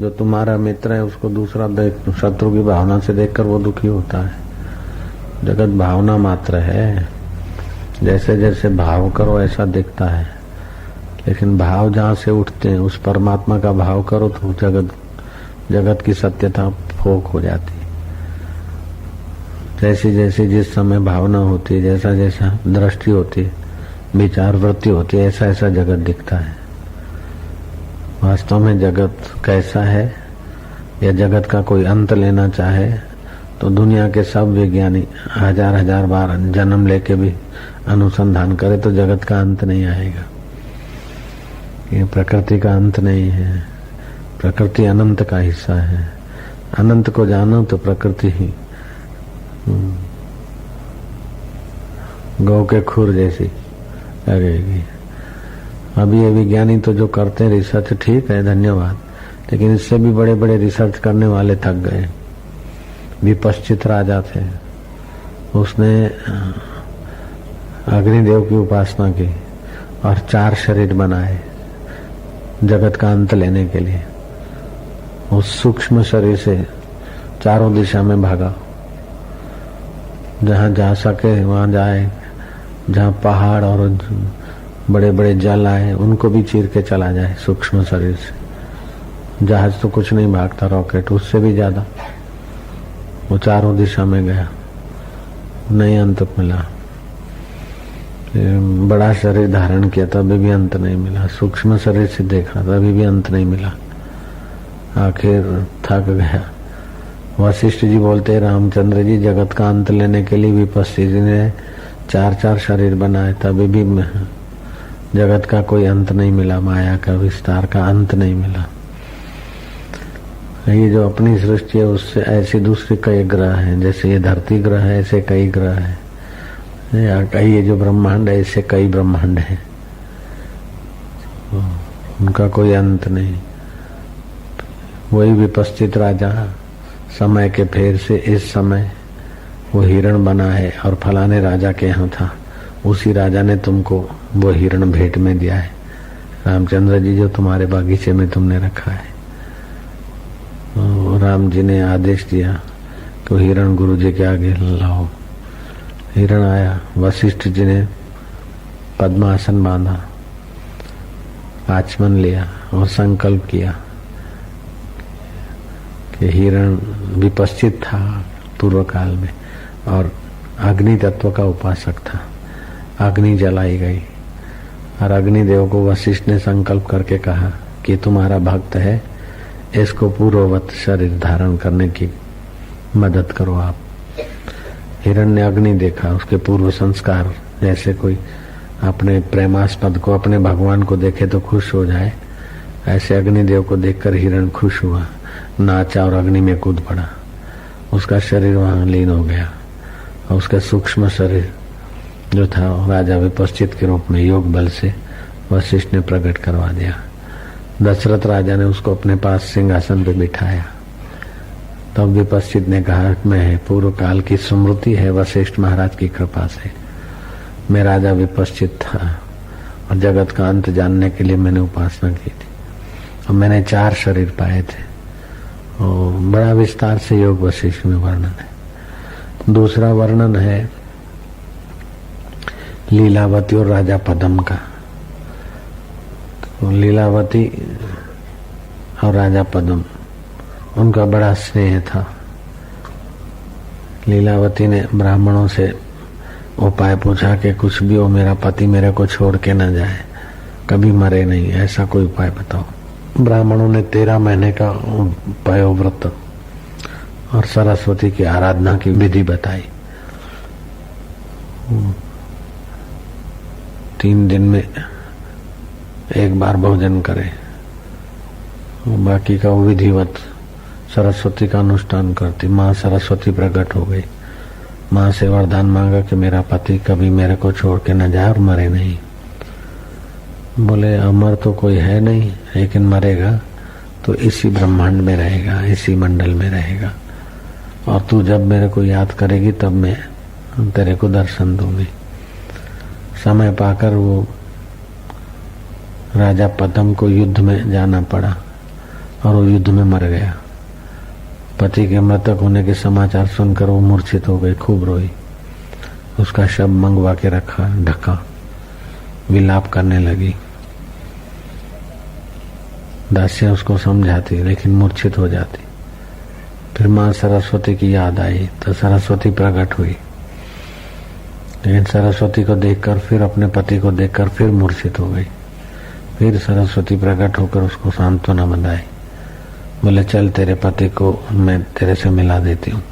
जो तुम्हारा मित्र है उसको दूसरा शत्रु की भावना से देखकर वो दुखी होता है। जगत भावना मात्र है, जैसे जैसे भाव करो ऐसा दिखता है, लेकिन भाव जहाँ से उठते हैं उस परमात्मा का भाव करो तो जगत की सत्यता फोक हो जाती है। जैसी जैसी जिस समय भावना होती है, जैसा जैसा दृष्टि होती है, विचार वृत्ति होती है, ऐसा ऐसा जगत दिखता है। वास्तव में जगत कैसा है, या जगत का कोई अंत लेना चाहे तो दुनिया के सब विज्ञानी हजार हजार बार जन्म लेके भी अनुसंधान करे तो जगत का अंत नहीं आएगा। ये प्रकृति का अंत नहीं है, प्रकृति अनंत का हिस्सा है। अनंत को जानो तो प्रकृति ही गौ के खुर जैसी लगेगी। अभी ये विज्ञानी तो जो करते हैं रिसर्च ठीक है, धन्यवाद, लेकिन इससे भी बड़े बड़े रिसर्च करने वाले थक गए। विपश्चित राजा थे, उसने अग्निदेव की उपासना की और 4 शरीर बनाए जगत का अंत लेने के लिए। उस सूक्ष्म शरीर से चारों दिशा में भागा, जहां जा सके वहां जाए, जहां पहाड़ और बड़े बड़े जल आए उनको भी चीर के चला जाए सूक्ष्म शरीर से। जहाज तो कुछ नहीं भागता, रॉकेट उससे भी ज्यादा। वो चारों दिशा में गया, नहीं अंत मिला। बड़ा शरीर धारण किया तभी भी अंत नहीं मिला। सूक्ष्म शरीर से देखा तभी भी अंत नहीं मिला। आखिर थक गया। वशिष्ठ जी बोलते, रामचंद्र जी जगत का अंत लेने के लिए विपस्सी जी ने 4 शरीर बनाए, तभी भी जगत का कोई अंत नहीं मिला, माया का विस्तार का अंत नहीं मिला। ये जो अपनी सृष्टि है उससे ऐसे दूसरे कई ग्रह हैं, जैसे ये धरती ग्रह है ऐसे कई ग्रह है, कई ये जो ब्रह्मांड है ऐसे कई ब्रह्मांड है, उनका कोई अंत नहीं। वही विपश्चित राजा समय के फेर से इस समय वो हिरण बना है और फलाने राजा के यहाँ था, उसी राजा ने तुमको वो हिरण भेंट में दिया है। रामचंद्र जी जो तुम्हारे बागीचे में तुमने रखा है, राम जी ने आदेश दिया कि हिरण गुरु जी के आगे लाओ। हिरण आया, वशिष्ठ जी ने पद्मासन बांधा, आचमन लिया और संकल्प किया कि हिरण विपश्चित था पूर्व काल में और अग्नि तत्व का उपासक था। अग्नि जलाई गई और अग्निदेव को वशिष्ठ ने संकल्प करके कहा कि तुम्हारा भक्त है, इसको पूर्ववत शरीर धारण करने की मदद करो आप। हिरण ने अग्नि देखा, उसके पूर्व संस्कार, जैसे कोई अपने प्रेमास्पद को अपने भगवान को देखे तो खुश हो जाए, ऐसे अग्निदेव को देखकर हिरण खुश हुआ, नाचा और अग्नि में कूद पड़ा। उसका शरीर वहां लीन हो गया और उसका सूक्ष्म शरीर जो था राजा विपश्चित के रूप में योग बल से वशिष्ठ ने प्रकट करवा दिया। दशरथ राजा ने उसको अपने पास सिंहासन पे बिठाया। तब विपश्चित ने कहा, मैं पूर्व काल की स्मृति है वशिष्ठ महाराज की कृपा से, मैं राजा विपश्चित था और जगत का अंत जानने के लिए मैंने उपासना की थी और मैंने 4 शरीर पाए थे। और बड़ा विस्तार से योग वशिष्ठ में वर्णन है। दूसरा वर्णन है लीलावती और राजा पद्म का। तो लीलावती और राजा पद्म, उनका बड़ा स्नेह था। लीलावती ने ब्राह्मणों से उपाय पूछा कि कुछ भी हो, मेरा पति मेरे को छोड़ के न जाए, कभी मरे नहीं, ऐसा कोई उपाय बताओ। ब्राह्मणों ने 13 महीने का पयोव्रत और सरस्वती की आराधना की विधि बताई। 3 दिन में एक बार भोजन करे, बाकी का वो विधिवत सरस्वती का अनुष्ठान करती। माँ सरस्वती प्रकट हो गई, माँ से वरदान मांगा कि मेरा पति कभी मेरे को छोड़ के न जाए और मरे नहीं। बोले अमर तो कोई है नहीं, लेकिन मरेगा तो इसी ब्रह्मांड में रहेगा, इसी मंडल में रहेगा, और तू जब मेरे को याद करेगी तब मैं तेरे को दर्शन दूंगी। समय पाकर वो राजा पद्म को युद्ध में जाना पड़ा। और वो युद्ध में मर गया। पति के मृतक होने के समाचार सुनकर वो मूर्छित हो गई, खूब रोई। उसका शव मंगवा के रखा, ढका, विलाप करने लगी। दासियां उसको समझाती लेकिन मूर्छित हो जाती। फिर माँ सरस्वती की याद आई तो सरस्वती प्रकट हुई, लेकिन सरस्वती को देखकर फिर अपने पति को देखकर फिर मूर्छित हो गई। फिर सरस्वती प्रकट होकर उसको सांत्वना बंधाई, बोले चल तेरे पति को मैं तेरे से मिला देती हूँ,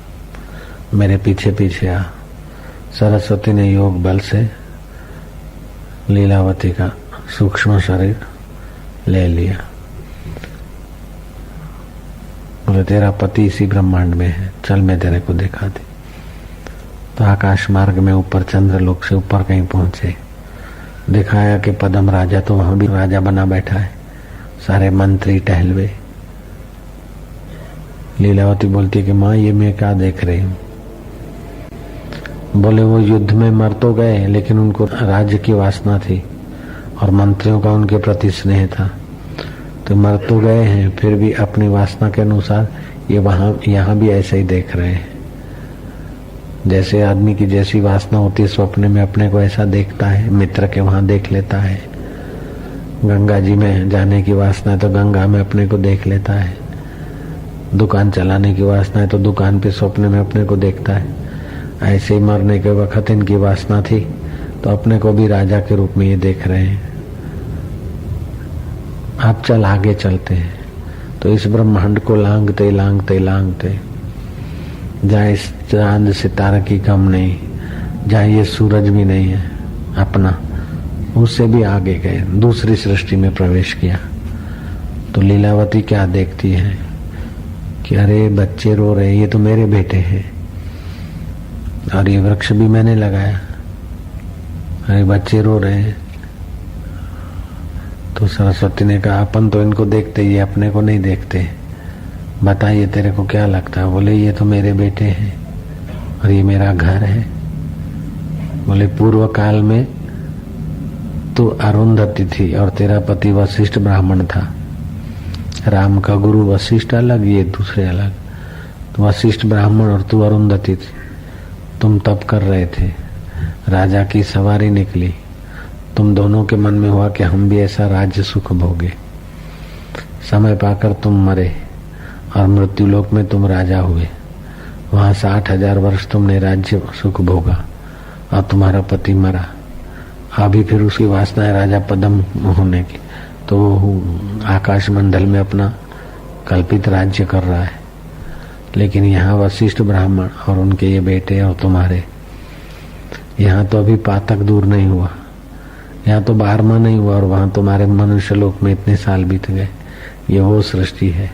मेरे पीछे पीछे आ। सरस्वती ने योग बल से लीलावती का सूक्ष्म शरीर ले लिया। बोले तेरा पति इसी ब्रह्मांड में है, चल मैं तेरे को दिखा दी। तो आकाश मार्ग में ऊपर चंद्रलोक से ऊपर कहीं पहुंचे, दिखाया कि पद्म राजा तो वहां भी राजा बना बैठा है, सारे मंत्री टहलवे। लीलावती बोलती कि माँ ये मैं क्या देख रही हूँ। बोले वो युद्ध में मर तो गए लेकिन उनको राज्य की वासना थी और मंत्रियों का उनके प्रति स्नेह था, तो मर तो गए हैं फिर भी अपनी वासना के अनुसार ये वहां यहाँ भी ऐसे ही देख रहे हैं। जैसे आदमी की जैसी वासना होती है स्वप्न में अपने को ऐसा देखता है, मित्र के वहां देख लेता है। गंगा जी में जाने की वासना है तो गंगा में अपने को देख लेता है। दुकान चलाने की वासना है तो दुकान पे स्वप्न में अपने को देखता है। ऐसे ही मरने के वक्त इनकी वासना थी तो अपने को भी राजा के रूप में ये देख रहे हैं। आप चल आगे चलते हैं तो इस ब्रह्मांड को लांघते लांघते लांघते जहाँ इस चांद सितारा की कम नहीं, जहाँ ये सूरज भी नहीं है अपना, उससे भी आगे गए, दूसरी सृष्टि में प्रवेश किया। तो लीलावती क्या देखती है कि अरे बच्चे रो रहे, ये तो मेरे बेटे हैं और ये वृक्ष भी मैंने लगाया, अरे बच्चे रो रहे हैं। तो सरस्वती ने कहा अपन तो इनको देखते, ये अपने को नहीं देखते, बताइए तेरे को क्या लगता है। बोले ये तो मेरे बेटे हैं और ये मेरा घर है। बोले पूर्व काल में तू अरुंधति थी और तेरा पति वशिष्ठ ब्राह्मण था। राम का गुरु वशिष्ठ अलग, ये दूसरे अलग। तो वशिष्ठ ब्राह्मण और तू अरुंधति थी, तुम तप कर रहे थे, राजा की सवारी निकली, तुम दोनों के मन में हुआ कि हम भी ऐसा राज्य सुख भोगे। समय पाकर तुम मरे और मृत्यु लोक में तुम राजा हुए, वहां 60,000 वर्ष तुमने राज्य सुख भोगा और तुम्हारा पति मरा। अभी फिर उसकी वासना है राजा पद्म होने की, तो आकाश मंडल में अपना कल्पित राज्य कर रहा है। लेकिन यहाँ वशिष्ठ ब्राह्मण और उनके ये बेटे और तुम्हारे, यहाँ तो अभी पातक दूर नहीं हुआ, यहाँ तो 12वां नहीं हुआ और वहां तुम्हारे मनुष्य लोक में इतने साल बीत गए। ये वो सृष्टि है।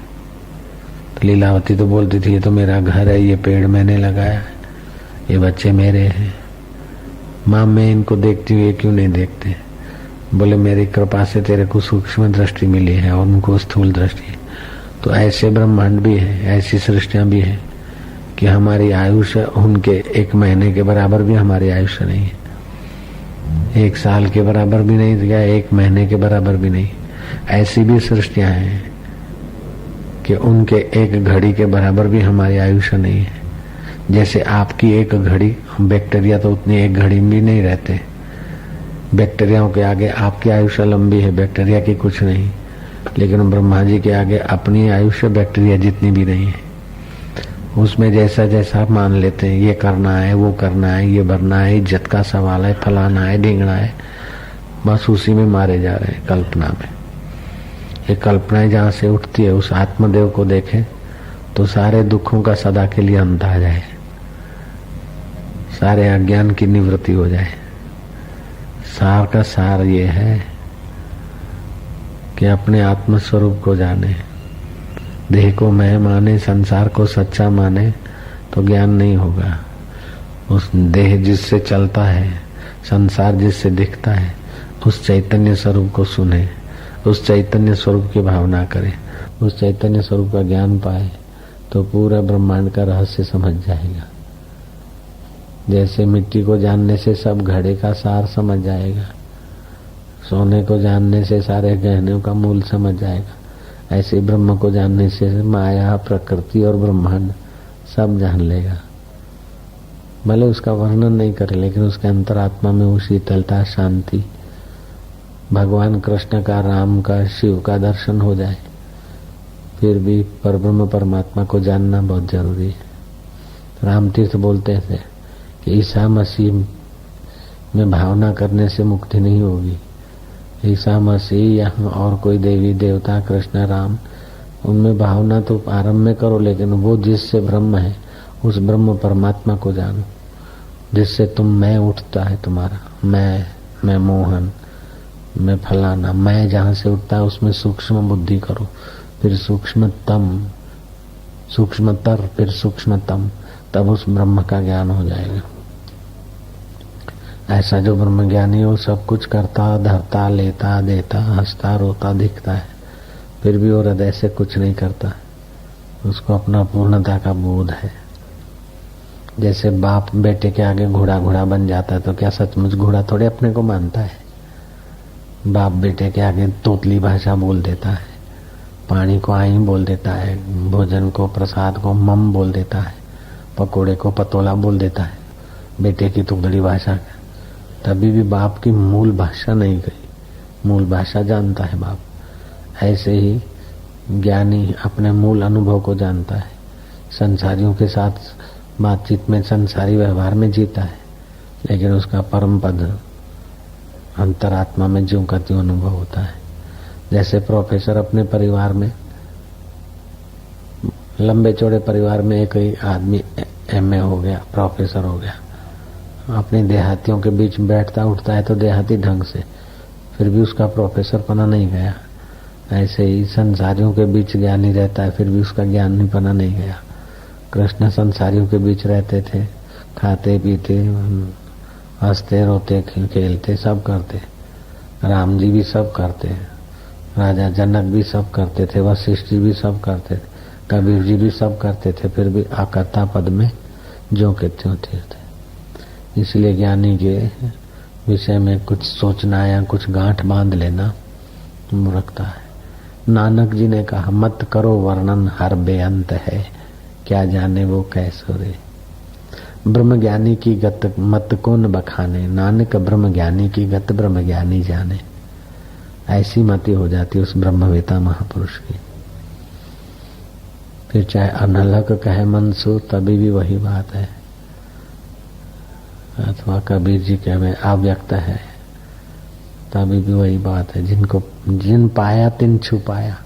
तो लीलावती तो बोलती थी ये तो मेरा घर है, ये पेड़ मैंने लगाया है, ये बच्चे मेरे हैं। माँ मैं इनको देखती हूँ, ये क्यों नहीं देखते। बोले मेरी कृपा से तेरे को सूक्ष्म दृष्टि मिली है और उनको स्थूल दृष्टि है। तो ऐसे ब्रह्मांड भी है, ऐसी सृष्टियां भी है कि हमारी आयुष्य उनके 1 महीने के बराबर भी हमारी आयुष्य नहीं है, 1 साल के बराबर भी नहीं, या 1 महीने के बराबर भी नहीं। ऐसी भी सृष्टियां हैं कि उनके 1 घड़ी के बराबर भी हमारी आयुष्य नहीं है। जैसे आपकी 1 घड़ी, बैक्टीरिया तो उतनी 1 घड़ी में भी नहीं रहते, बैक्टीरियाओं के आगे आपकी आयुष्य लंबी है, बैक्टीरिया की कुछ नहीं। लेकिन ब्रह्मा जी के आगे अपनी आयुष्य बैक्टीरिया जितनी भी नहीं है। उसमें जैसा जैसा आप मान लेते हैं, ये करना है, वो करना है, ये भरना है, इज्जत का सवाल है, फलाना है, ढींगना है, बस उसी में मारे जा रहे हैं, कल्पना में। ये कल्पनाएं जहाँ से उठती है, उस आत्मदेव को देखें तो सारे दुखों का सदा के लिए अंत आ जाए, सारे अज्ञान की निवृत्ति हो जाए। सार का सार ये है कि अपने आत्म स्वरूप को जाने, देह को मैं माने, संसार को सच्चा माने तो ज्ञान नहीं होगा। उस देह जिससे चलता है, संसार जिससे दिखता है, उस चैतन्य स्वरूप को सुने, उस चैतन्य स्वरूप की भावना करे, उस चैतन्य स्वरूप का ज्ञान पाए तो पूरा ब्रह्मांड का रहस्य समझ जाएगा। जैसे मिट्टी को जानने से सब घड़े का सार समझ जाएगा, सोने को जानने से सारे गहनों का मूल समझ जाएगा, ऐसे ब्रह्म को जानने से माया, प्रकृति और ब्रह्मांड सब जान लेगा। भले उसका वर्णन नहीं करे, लेकिन उसके अंतरात्मा में वो शीतलता, शांति, भगवान कृष्ण का, राम का, शिव का दर्शन हो जाए। फिर भी परब्रह्म परमात्मा को जानना बहुत जरूरी है। राम तीर्थ बोलते थे कि ईसा मसीह में भावना करने से मुक्ति नहीं होगी। ईसा मसीह या और कोई देवी देवता, कृष्ण, राम, उनमें भावना तो आरंभ में करो, लेकिन वो जिससे ब्रह्म है उस ब्रह्म परमात्मा को जानो, जिससे मैं उठता है तुम्हारा, मैं मोहन, मैं फलाना, मैं जहाँ से उठता है उसमें सूक्ष्म बुद्धि करो, फिर सूक्ष्मतम, सूक्ष्मतर, फिर सूक्ष्मतम, तब उस ब्रह्म का ज्ञान हो जाएगा। ऐसा जो ब्रह्म ज्ञानी हो सब कुछ करता, धरता, लेता, देता, हंसता, रोता, दिखता है, फिर भी वो हृदय से कुछ नहीं करता। उसको अपना पूर्णता का बोध है। जैसे बाप बेटे के आगे घोड़ा बन जाता है, तो क्या सचमुच घोड़ा थोड़े अपने को मानता है? बाप बेटे के आगे तोतली भाषा बोल देता है, पानी को आई बोल देता है, भोजन को, प्रसाद को मम बोल देता है, पकोड़े को पतोला बोल देता है, बेटे की तुगड़ी भाषा। तभी भी बाप की मूल भाषा नहीं गई, मूल भाषा जानता है बाप। ऐसे ही ज्ञानी अपने मूल अनुभव को जानता है, संसारियों के साथ बातचीत में, संसारी व्यवहार में जीता है, लेकिन उसका परम पद अंतरात्मा में ज्यों का त्यों अनुभव होता है। जैसे प्रोफेसर अपने परिवार में, लंबे चौड़े परिवार में एक ही आदमी एमए हो गया, प्रोफेसर हो गया, अपने देहातियों के बीच बैठता उठता है तो देहाती ढंग से, फिर भी उसका प्रोफेसर पना नहीं गया। ऐसे ही संसारियों के बीच ज्ञानी रहता है, फिर भी उसका ज्ञानी पना नहीं गया। कृष्ण संसारियों के बीच रहते थे, खाते पीते, हंसते रोते, खेलते, सब करते। राम जी भी सब करते, राजा जनक भी सब करते थे, वशिष्ठ जी भी सब करते थे, कबीर जी भी सब करते थे, फिर भी आकर्ता पद में जो के त्यों थे। इसलिए ज्ञानी के विषय में कुछ सोचना या कुछ गांठ बांध लेना मूर्खता है। नानक जी ने कहा, मत करो वर्णन हर बेअंत है, क्या जाने वो कैसो रे। ब्रह्म ज्ञानी की गत मत को न बखाने, नानक ब्रह्म ज्ञानी की गत ब्रह्म ज्ञानी जाने। ऐसी मति हो जाती उस ब्रह्मवेता महापुरुष की। फिर चाहे अनलक कहे मनसू, तभी भी वही बात है। अथवा कबीर जी के में अव्यक्त है, तभी भी वही बात है। जिन पाया तिन छुपाया,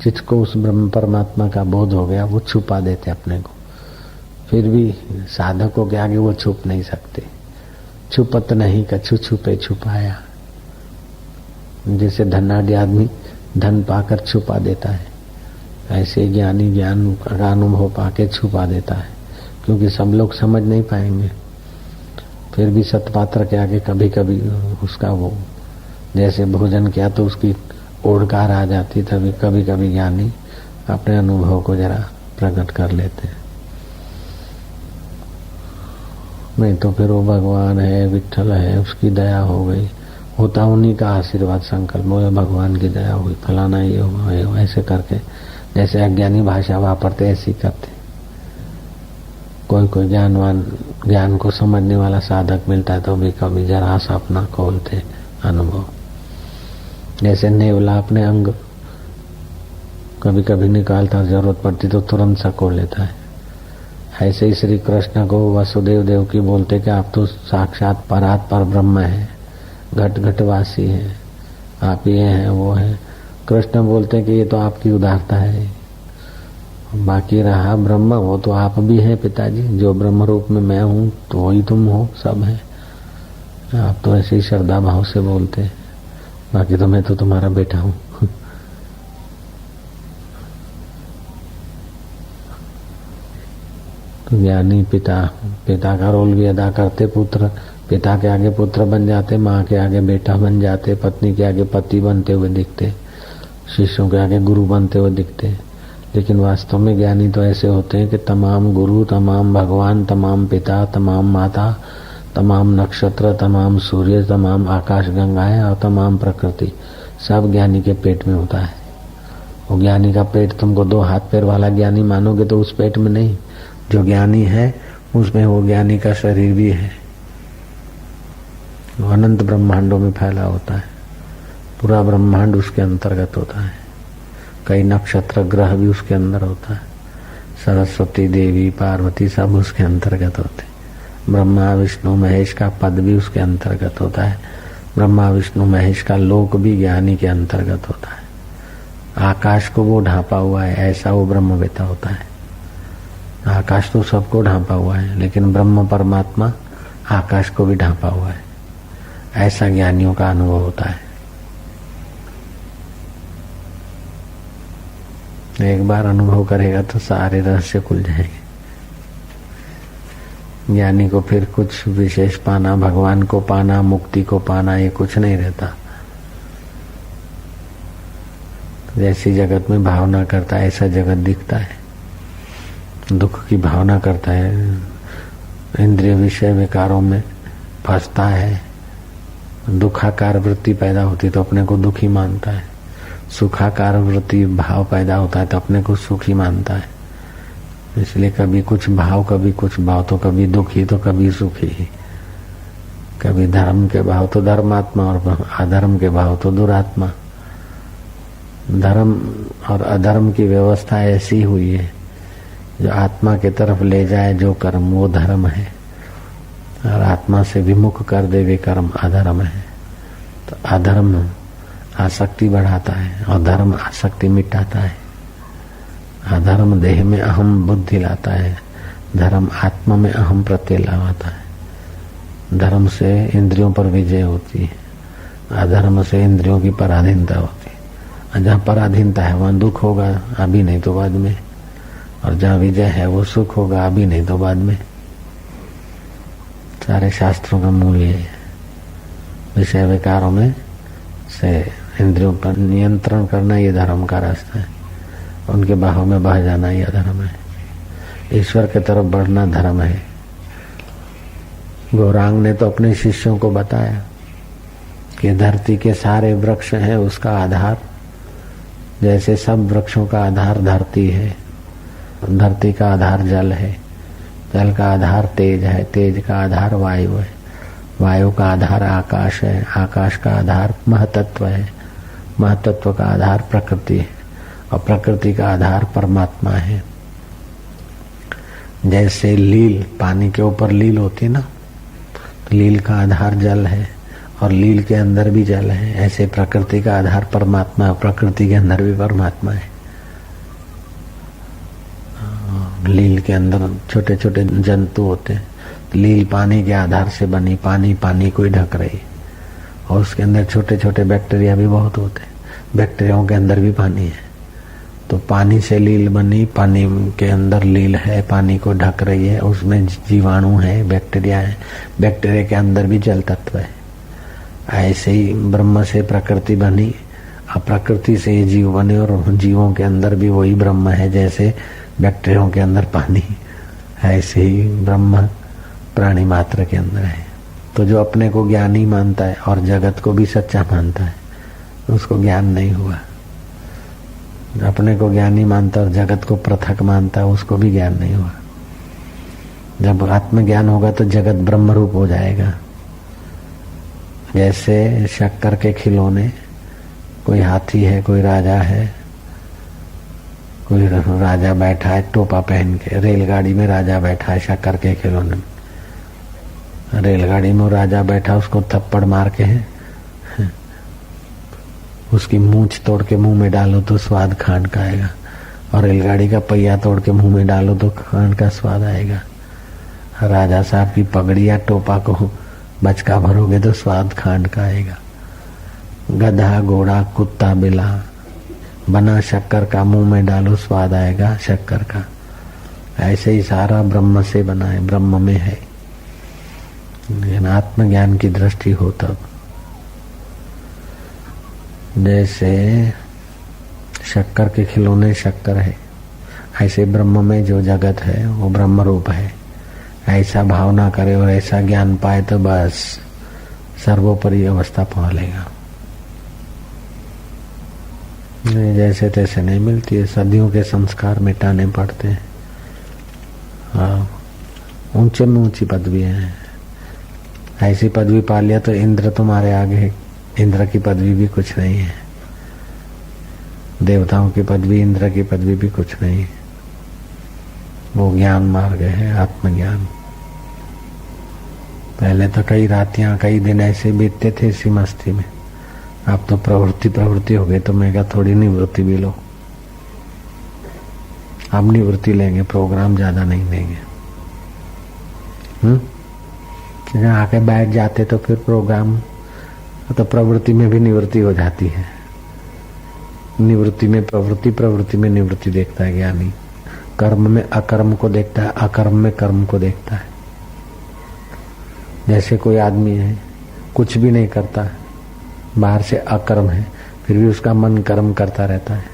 जिसको उस ब्रह्म परमात्मा का बोध हो गया वो छुपा देते अपने को। फिर भी साधकों के आगे वो छुप नहीं सकते। छुपत नहीं कछु छुपे छुपाया। जैसे धनाढ़ आदमी धन पाकर छुपा देता है, ऐसे ज्ञानी ज्ञान का अनुभव पाके छुपा देता है, क्योंकि सब लोग समझ नहीं पाएंगे। फिर भी सतपात्र के आगे कभी कभी उसका वो, जैसे भोजन किया तो उसकी ओड़कार आ जाती, तभी कभी कभी ज्ञानी अपने अनुभव को जरा प्रकट कर लेते हैं। नहीं तो फिर वो भगवान है, विठ्ठल है, उसकी दया हो गई, होता उन्हीं का आशीर्वाद, संकल्प बोले भगवान की दया हुई, फलाना ये हुआ, ऐसे करके जैसे अज्ञानी भाषा वापरते ऐसी करते। कोई ज्ञानवान, ज्ञान को समझने वाला साधक मिलता है तो भी कभी जरा सा अपना खोलते अनुभव। जैसे नेवला अपने अंग कभी कभी निकालता, जरूरत पड़ती तो तुरंत सकोड़ लेता है। ऐसे ही श्री कृष्ण को वसुदेव देव की बोलते कि आप तो साक्षात परात पर ब्रह्म है, घट घटवासी है, आप ये हैं वो है। कृष्ण बोलते कि ये तो आपकी उदारता है, बाकी रहा ब्रह्म वो तो आप भी हैं पिताजी, जो ब्रह्म रूप में मैं हूँ तो वही तुम हो, सब है। आप तो ऐसे ही श्रद्धा भाव से बोलते, बाकी तो मैं तो तुम्हारा बेटा हूँ। तो ज्ञानी पिता का रोल भी अदा करते। पुत्र पिता के आगे पुत्र बन जाते, माँ के आगे बेटा बन जाते, पत्नी के आगे पति बनते हुए दिखते, शिष्यों के आगे गुरु बनते हुए दिखते। लेकिन वास्तव में ज्ञानी तो ऐसे होते हैं कि तमाम गुरु, तमाम भगवान, तमाम पिता, तमाम माता, तमाम नक्षत्र, तमाम सूर्य, तमाम आकाश गंगाएं और तमाम प्रकृति सब ज्ञानी के पेट में होता है। वो ज्ञानी का पेट तुमको 2 हाथ पैर वाला ज्ञानी मानोगे तो उस पेट में नहीं, जो ज्ञानी है उसमें वो ज्ञानी का शरीर भी है। वो अनंत ब्रह्मांडों में फैला होता है, पूरा ब्रह्मांड उसके अंतर्गत होता है। कई नक्षत्र ग्रह भी उसके अंदर होता है। सरस्वती देवी पार्वती सब उसके अंतर्गत होते। ब्रह्मा विष्णु महेश का पद भी उसके अंतर्गत होता है। ब्रह्मा विष्णु महेश का लोक भी ज्ञानी के अंतर्गत होता है। आकाश को वो ढांपा हुआ है, ऐसा वो ब्रह्मवेत्ता होता है। आकाश तो सबको ढांपा हुआ है, लेकिन ब्रह्म परमात्मा आकाश को भी ढांपा हुआ है, ऐसा ज्ञानियों का अनुभव होता है। एक बार अनुभव करेगा तो सारे रहस्य खुल जाएंगे। ज्ञानी को फिर कुछ विशेष पाना, भगवान को पाना, मुक्ति को पाना, ये कुछ नहीं रहता। जैसी जगत में भावना करता है ऐसा जगत दिखता है। दुख की भावना करता है, इंद्रिय विषय विकारों में फंसता है, दुखाकार वृत्ति पैदा होती तो अपने को दुखी मानता है, सुखाकार वृत्ति भाव पैदा होता है तो अपने को सुखी मानता है। इसलिए कभी कुछ भाव, कभी कुछ भाव, तो कभी दुखी तो कभी सुखी, कभी धर्म के भाव तो धर्मात्मा और अधर्म के भाव तो दुरात्मा। धर्म और अधर्म की व्यवस्था ऐसी हुई है, जो आत्मा के तरफ ले जाए जो कर्म वो धर्म है, और आत्मा से विमुख कर दे वे कर्म अधर्म है। तो अधर्म आसक्ति बढ़ाता है और धर्म आसक्ति मिटाता है। अधर्म देह में अहम बुद्धि लाता है, धर्म आत्मा में अहम प्रत्यय लाता है। धर्म से इंद्रियों पर विजय होती है, अधर्म से इंद्रियों की पराधीनता होती है। जहाँ पराधीनता है वहाँ दुख होगा, अभी नहीं तो बाद में, और जहाँ विजय है वो सुख होगा, अभी नहीं तो बाद में। सारे शास्त्रों का मूल ये है। विषय विकारों में से इंद्रियों पर नियंत्रण करना ये धर्म का रास्ता है, उनके बाहों में बह जाना ये धर्म है। ईश्वर की तरफ बढ़ना धर्म है। गौरांग ने तो अपने शिष्यों को बताया कि धरती के सारे वृक्ष हैं उसका आधार, जैसे सब वृक्षों का आधार धरती है, धरती का आधार जल है, जल का आधार तेज है, तेज का आधार वायु है, वायु का आधार आकाश है, आकाश का आधार महतत्व है, महतत्व का आधार प्रकृति है, और प्रकृति का आधार परमात्मा है। जैसे लील, पानी के ऊपर लील होती ना, तो लील का आधार जल है और लील के अंदर भी जल है। ऐसे प्रकृति का आधार परमात्मा है, प्रकृति के अंदर भी परमात्मा है। लील के अंदर छोटे छोटे जंतु होते हैं। लील पानी के आधार से बनी, पानी पानी को ही ढक रही, और उसके अंदर छोटे छोटे बैक्टीरिया भी बहुत होते हैं। बैक्टीरियाओं के अंदर भी पानी है, तो पानी से लील बनी, पानी के अंदर लील है, पानी को ढक रही है, उसमें जीवाणु है, बैक्टीरिया है, बैक्टीरिया के अंदर भी जल तत्व है। ऐसे ही ब्रह्म से प्रकृति बनी, और प्रकृति से जीव बने, और जीवों के अंदर भी वही ब्रह्म है। जैसे बैक्टीरियाओं के अंदर पानी, ऐसे ही ब्रह्म प्राणी मात्र के अंदर है। तो जो अपने को ज्ञानी मानता है और जगत को भी सच्चा मानता है, उसको ज्ञान नहीं हुआ। अपने को ज्ञानी मानता और जगत को पृथक मानता है, उसको भी ज्ञान नहीं हुआ। जब आत्मज्ञान होगा तो जगत ब्रह्म रूप हो जाएगा। जैसे शक्कर के खिलौने, कोई हाथी है, कोई राजा है, कोई राजा बैठा है टोपा पहन के, रेलगाड़ी में राजा बैठा है शक्कर के खिलौने में। रेलगाड़ी में राजा बैठा, उसको थप्पड़ मार के है, उसकी मूंछ तोड़ के मुंह में डालो तो स्वाद खांड का आएगा, और रेलगाड़ी का पहिया तोड़ के मुंह में डालो तो खांड का स्वाद आएगा। राजा साहब की पगड़ी या टोपा को बचका भरोगे तो स्वाद खांड का आएगा। गधा घोड़ा कुत्ता बिला बना शक्कर का मुंह में डालो स्वाद आएगा शक्कर का। ऐसे ही सारा ब्रह्म से बना है, ब्रह्म में है। लेकिन आत्मज्ञान की दृष्टि हो तब, जैसे शक्कर के खिलौने शक्कर है, ऐसे ब्रह्म में जो जगत है वो ब्रह्म रूप है। ऐसा भावना करे और ऐसा ज्ञान पाए तो बस सर्वोपरि अवस्था पहुंच लेगा। जैसे तैसे नहीं मिलती है, सदियों के संस्कार मिटाने पड़ते हैं। हाँ, ऊंचे में ऊंची पदवी है। ऐसी पदवी पा लिया तो इंद्र तुम्हारे आगे, इंद्र की पदवी भी कुछ नहीं है। देवताओं की पदवी, इंद्र की पदवी भी कुछ नहीं है। वो ज्ञान मार्ग है, आत्मज्ञान। पहले तो कई रातियां कई दिन ऐसे बीतते थे इसी मस्ती में। अब तो प्रवृत्ति हो गई, तो मैं क्या थोड़ी निवृत्ति भी लो। अब निवृत्ति लेंगे, प्रोग्राम ज्यादा नहीं लेंगे। आके बैठ जाते तो फिर प्रोग्राम, तो प्रवृत्ति में भी निवृत्ति हो जाती है। निवृत्ति में प्रवृत्ति, प्रवृत्ति में निवृत्ति देखता है ज्ञानी। कर्म में अकर्म को देखता है, अकर्म में कर्म को देखता है। जैसे कोई आदमी है, कुछ भी नहीं करता, बाहर से अकर्म है, फिर भी उसका मन कर्म करता रहता है,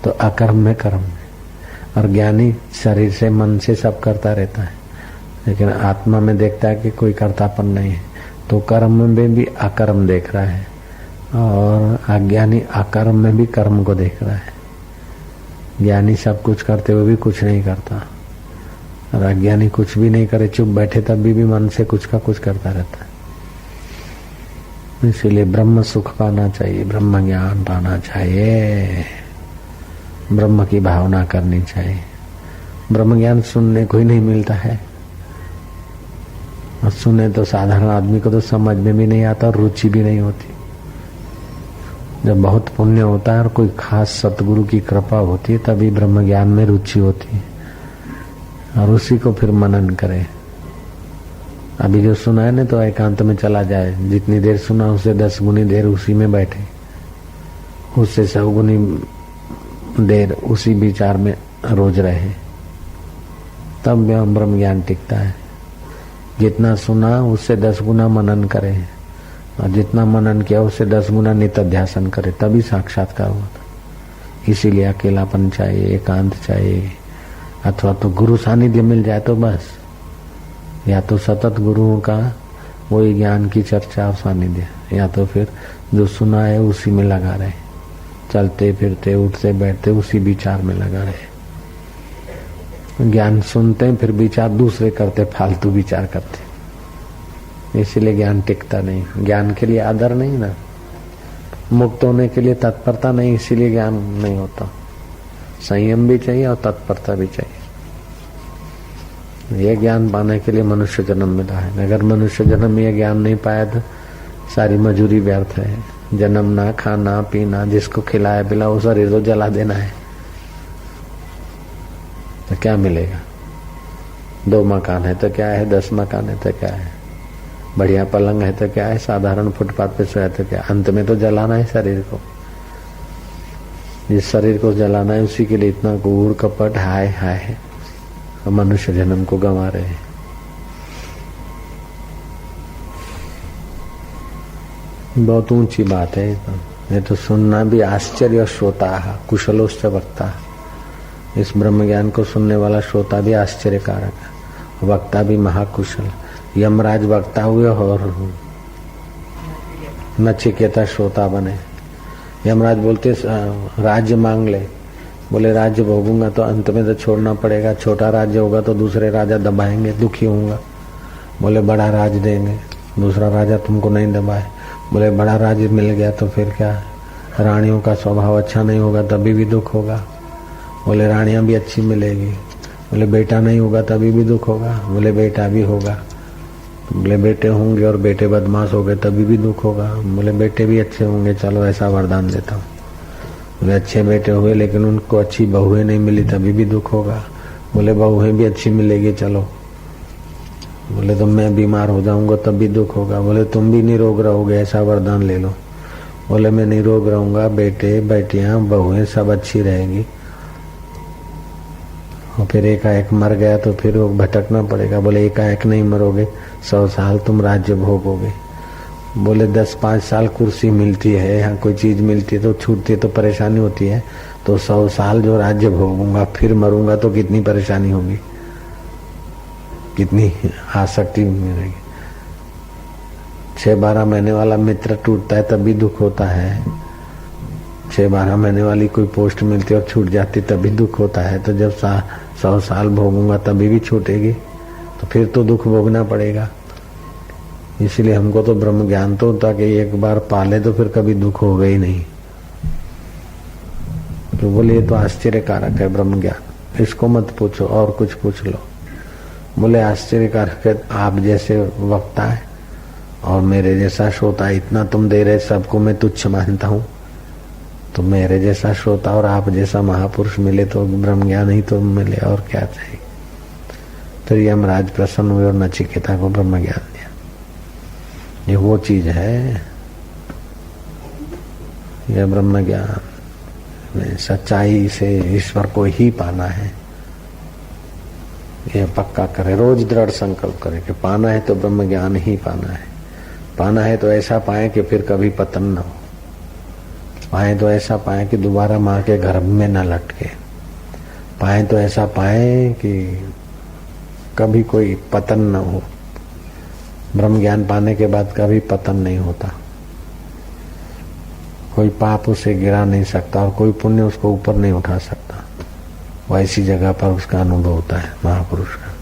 तो अकर्म में कर्म है। और ज्ञानी शरीर से, मन से सब करता रहता है, लेकिन आत्मा में देखता है कि कोई कर्तापन नहीं है, तो कर्म में भी अकर्म देख रहा है, और अज्ञानी अकर्म में भी कर्म को देख रहा है। ज्ञानी सब कुछ करते हुए भी कुछ नहीं करता, और अज्ञानी कुछ भी नहीं करे, चुप बैठे तब भी मन से कुछ का कुछ करता रहता है। इसीलिए ब्रह्म सुख पाना चाहिए, ब्रह्म ज्ञान पाना चाहिए, ब्रह्म की भावना करनी चाहिए। ब्रह्म ज्ञान सुनने को ही नहीं मिलता है, और सुने तो साधारण आदमी को तो समझ में भी नहीं आता और रुचि भी नहीं होती। जब बहुत पुण्य होता है और कोई खास सतगुरु की कृपा होती है, तभी ब्रह्म ज्ञान में रुचि होती है, और उसी को फिर मनन करे। अभी जो सुना है ना, तो एकांत में चला जाए, जितनी देर सुना उससे 10 गुनी देर उसी में बैठे, उससे 100 गुनी देर उसी विचार में रोज रहे, तब ब्रह्म ज्ञान टिकता है। जितना सुना उससे 10 गुना मनन करे, और जितना मनन किया उससे 10 गुना नित्याध्यासन करे, तभी साक्षात्कार होता। इसीलिए अकेलापन चाहिए, एकांत चाहिए, अथवा तो गुरु सानिध्य मिल जाए तो बस, या तो सतत गुरुओं का वही ज्ञान की चर्चा और सानिध्य, या तो फिर जो सुना है उसी में लगा रहे, चलते फिरते उठते बैठते उसी विचार में लगा रहे। ज्ञान सुनते हैं फिर विचार दूसरे करते, फालतू विचार करते, इसीलिए ज्ञान टिकता नहीं। ज्ञान के लिए आदर नहीं ना, मुक्त होने के लिए तत्परता नहीं, इसीलिए ज्ञान नहीं होता। संयम भी चाहिए और तत्परता भी चाहिए। ये ज्ञान पाने के लिए मनुष्य जन्म मिला है। अगर मनुष्य जन्म में ये ज्ञान नहीं पाया तो सारी मजूरी व्यर्थ है। जन्मना, खाना पीना, जिसको खिलाया पिला वो शरीर तो जला देना है, तो क्या मिलेगा? 2 मकान है तो क्या है, 10 मकान है तो क्या है, बढ़िया पलंग है तो क्या है, साधारण फुटपाथ पे सोया तो क्या, अंत में तो जलाना है शरीर को। जिस शरीर को जलाना है उसी के लिए इतना कूड़ कपट हाय हाय है, मनुष्य जन्म को गंवा रहे हैं। बहुत ऊंची बात है ये तो सुनना भी आश्चर्य। श्रोता कुशलोश्च वक्ता, इस ब्रह्म ज्ञान को सुनने वाला श्रोता भी आश्चर्यकारक है, वक्ता भी महाकुशल। यमराज वक्ता हुए और नचिकेता श्रोता बने। यमराज बोलते राज्य मांग ले, बोले राज्य भोगूंगा तो अंत में तो छोड़ना पड़ेगा, छोटा राज्य होगा तो दूसरे राजा दबाएंगे, दुखी होऊंगा। बोले बड़ा राज देंगे, दूसरा राजा तुमको नहीं दबाए। बोले बड़ा राज्य मिल गया तो फिर क्या, रानियों का स्वभाव अच्छा नहीं होगा तभी भी दुख होगा। बोले रानियां भी अच्छी मिलेगी। बोले बेटा नहीं होगा तभी भी दुख होगा। बोले बेटा भी होगा। बोले बेटे होंगे और बेटे बदमाश हो गए तभी भी दुख होगा। बोले बेटे भी अच्छे होंगे, चलो ऐसा वरदान देता हूँ। बोले अच्छे बेटे हुए लेकिन उनको अच्छी बहुएं नहीं मिली तभी भी दुख होगा। बोले बहुएं भी अच्छी मिलेगी, चलो। बोले तो मैं बीमार हो जाऊंगा तब भी दुख होगा। बोले तुम भी निरोग रहोगे, ऐसा वरदान ले लो। बोले मैं निरोग रहूंगा, बेटे बेटियां बहुएं सब अच्छी रहेगी। और फिर एकाएक मर गया तो फिर वो भटकना पड़ेगा। बोले एकाएक नहीं मरोगे, 100 साल तुम राज्य भोगोगे। बोले 10-5 साल कुर्सी मिलती है, यहाँ कोई चीज मिलती है तो छूटती है तो परेशानी होती है, तो 100 साल जो राज्य भोगूंगा फिर मरूंगा तो कितनी परेशानी होगी, कितनी आसक्ति मिलेगी। 6-12 महीने वाला मित्र टूटता है तब भी दुख होता है, 6-12 महीने वाली कोई पोस्ट मिलती और छूट जाती तभी दुख होता है, तो जब 100 साल भोगूंगा तभी भी छूटेगी, तो फिर तो दुख भोगना पड़ेगा। इसलिए हमको तो ब्रह्म ज्ञान तो होता कि एक बार पाले तो फिर कभी दुख होगा ही नहीं। तो बोले ये तो आश्चर्यकारक है ब्रह्म ज्ञान, इसको मत पूछो और कुछ पूछ लो। बोले आश्चर्यकारक है, आप जैसे वक्ता है और मेरे जैसा श्रोता, इतना तुम दे रहे सबको मैं तुच्छ मानता हूँ, तो मेरे जैसा श्रोता और आप जैसा महापुरुष मिले तो ब्रह्म ज्ञान ही तो मिले, और क्या चाहिए। तो यमराज प्रसन्न हुए और नचिकेता को ब्रह्म ज्ञान दिया। ये वो चीज है, यह ब्रह्म ज्ञान में सच्चाई से ईश्वर को ही पाना है, ये पक्का करे, रोज दृढ़ संकल्प करे कि पाना है तो ब्रह्म ज्ञान ही पाना है। पाना है तो ऐसा पाए कि फिर कभी पतन न हो, पाए तो ऐसा पाए कि दोबारा माँ के गर्भ में न लटके, पाए तो ऐसा पाए कि कभी कोई पतन न हो। ब्रह्म ज्ञान पाने के बाद कभी पतन नहीं होता, कोई पाप उसे गिरा नहीं सकता और कोई पुण्य उसको ऊपर नहीं उठा सकता। वैसी जगह पर उसका अनुभव होता है महापुरुष का।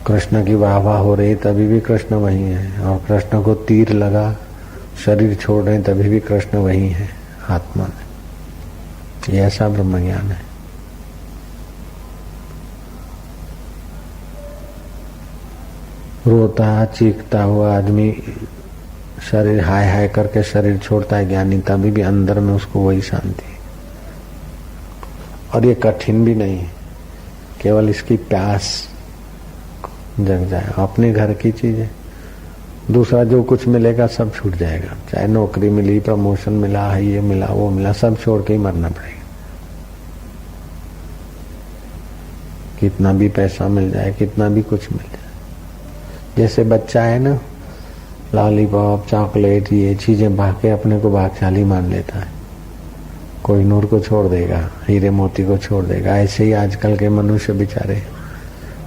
कृष्ण की वाह वाह हो रही तभी भी कृष्ण वही है, और कृष्ण को तीर लगा शरीर छोड़ रहे तभी भी कृष्ण वही है आत्मा में। ये ऐसा ब्रह्म ज्ञान है। रोता चीखता हुआ आदमी शरीर हाय हाय करके शरीर छोड़ता है ज्ञानी, तभी भी अंदर में उसको वही शांति है। और ये कठिन भी नहीं है, केवल इसकी प्यास जग जाए। अपने घर की चीज है, दूसरा जो कुछ मिलेगा सब छूट जाएगा, चाहे नौकरी मिली, प्रमोशन मिला, ये मिला, वो मिला, सब छोड़ के ही मरना पड़ेगा। कितना भी पैसा मिल जाए, कितना भी कुछ मिल जाए, जैसे बच्चा है ना, लॉलीपॉप चॉकलेट ये चीजें भाग अपने को भाग्यशाली मान लेता है, कोई नूर को छोड़ देगा, हीरे मोती को छोड़ देगा। ऐसे ही आजकल के मनुष्य बेचारे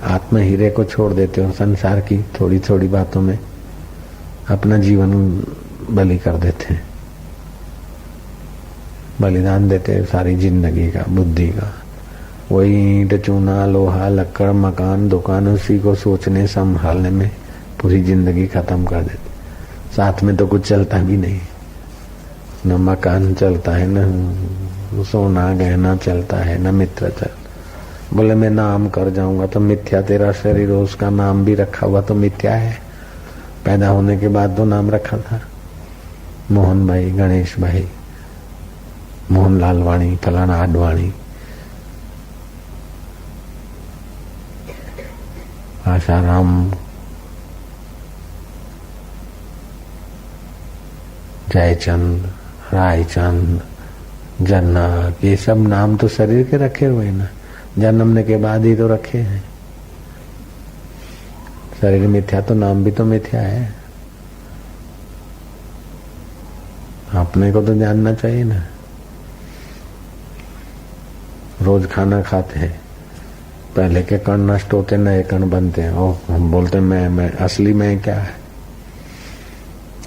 आत्म हीरे को छोड़ देते हो, संसार की थोड़ी थोड़ी बातों में अपना जीवन बलि कर देते हैं, बलिदान देते हैं सारी जिंदगी का, बुद्धि का। वही ईंट चूना लोहा लक्कड़ मकान दुकान, उसी को सोचने संभालने में पूरी जिंदगी खत्म कर देते। साथ में तो कुछ चलता भी नहीं, न मकान चलता है, न सोना गहना चलता है, न मित्र चलता। बोले मैं नाम कर जाऊंगा तो मिथ्या, तेरा शरीर हो उसका नाम भी रखा हुआ तो मिथ्या है। पैदा होने के बाद तो नाम रखा था, मोहन भाई, गणेश भाई, मोहन लालवाणी, फलाना आडवाणी, आशाराम, जयचंद, रायचंद, जनक, ये सब नाम तो शरीर के रखे हुए ना, जन्मने के बाद ही तो रखे हैं। शरीर मिथ्या तो नाम भी तो मिथ्या है। अपने को तो जानना चाहिए ना। रोज खाना खाते हैं, पहले के कण नष्ट होते, नए कण बनते हैं, और हम बोलते मैं असली मैं क्या है?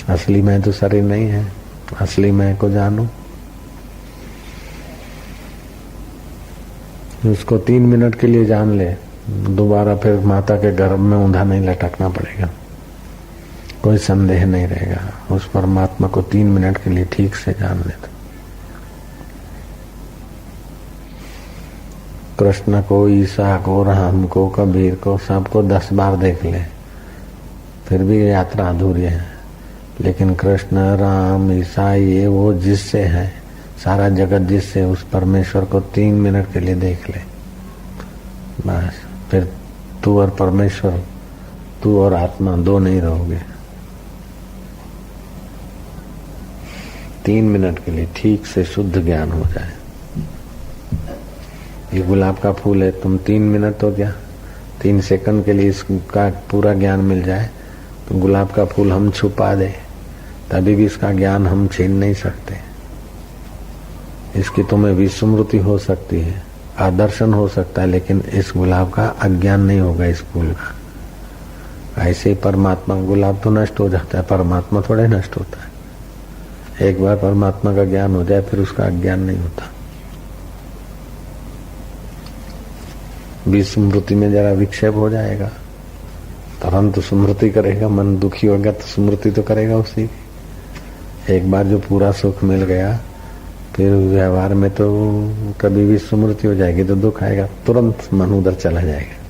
असली मैं तो शरीर नहीं है, असली मैं को जानो। उसको 3 मिनट के लिए जान ले, दोबारा फिर माता के गर्भ में ऊंधा नहीं लटकना पड़ेगा, कोई संदेह नहीं रहेगा। उस परमात्मा को 3 मिनट के लिए ठीक से जान ले तो। कृष्ण को, ईसा को, राम को, कबीर को, सबको 10 बार देख ले, फिर भी यात्रा अधूरी है। लेकिन कृष्ण, राम, ईसा, ये वो जिससे है, सारा जगत जिससे, उस परमेश्वर को 3 मिनट के लिए देख ले बस। फिर तू और परमेश्वर, तू और आत्मा दो नहीं रहोगे। 3 मिनट के लिए ठीक से शुद्ध ज्ञान हो जाए। ये गुलाब का फूल है, तुम 3 मिनट तो क्या, 3 सेकंड के लिए इसका पूरा ज्ञान मिल जाए तो गुलाब का फूल हम छुपा दे, तभी भी इसका ज्ञान हम छीन नहीं सकते। इसकी तुम्हें विस्मृति हो सकती है, आदर्शन हो सकता है, लेकिन इस गुलाब का अज्ञान नहीं होगा इस फूल का। ऐसे ही परमात्मा, गुलाब तो नष्ट हो जाता है, परमात्मा थोड़े नष्ट होता है। एक बार परमात्मा का ज्ञान हो जाए फिर उसका अज्ञान नहीं होता। विस्मृति में जरा विक्षेप हो जाएगा, तुरंत स्मृति करेगा। मन दुखी होगा तो स्मृति तो करेगा उसी की। एक बार जो पूरा सुख मिल गया फिर व्यवहार में तो कभी भी स्मृति हो जाएगी तो दुख आएगा, तुरंत मन उधर चला जाएगा।